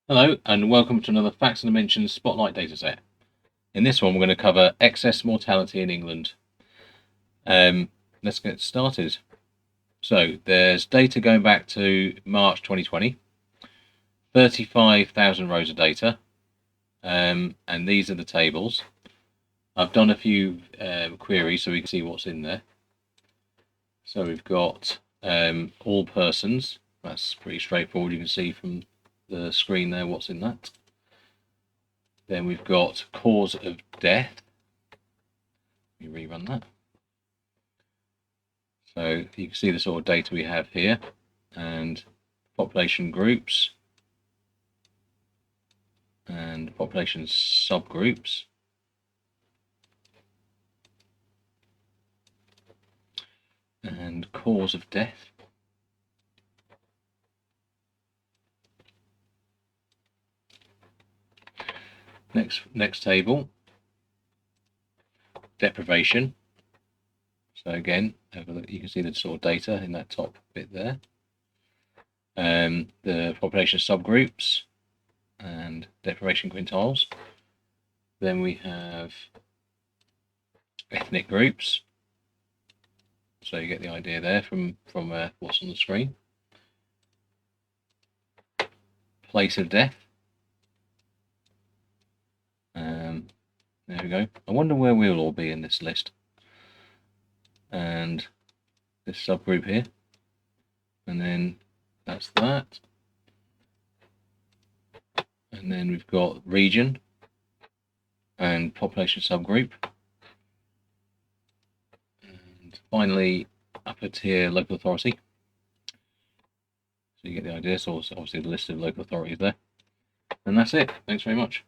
Hello and welcome to another Facts and Dimensions Spotlight Dataset. In this one we're going to cover excess mortality in England. Let's get started. So there's data going back to March 2020, 35,000 rows of data, and these are the tables. I've done a few queries so we can see what's in there. So we've got all persons. That's pretty straightforward. You can see from the screen there what's in that. Then we've got cause of death. Let me rerun that. So you can see the sort of data we have here, and population groups and population subgroups. And cause of death. Next table, deprivation. So again, have a look, you can see the sort of data in that top bit there. The population subgroups and deprivation quintiles. Then we have ethnic groups. So you get the idea there from what's on the screen. Place of death. There we go. I wonder where we'll all be in this list. And this subgroup here. And then that's that. And then we've got region and population subgroup. And finally, upper tier local authority. So you get the idea. So obviously the list of local authorities there. And that's it. Thanks very much.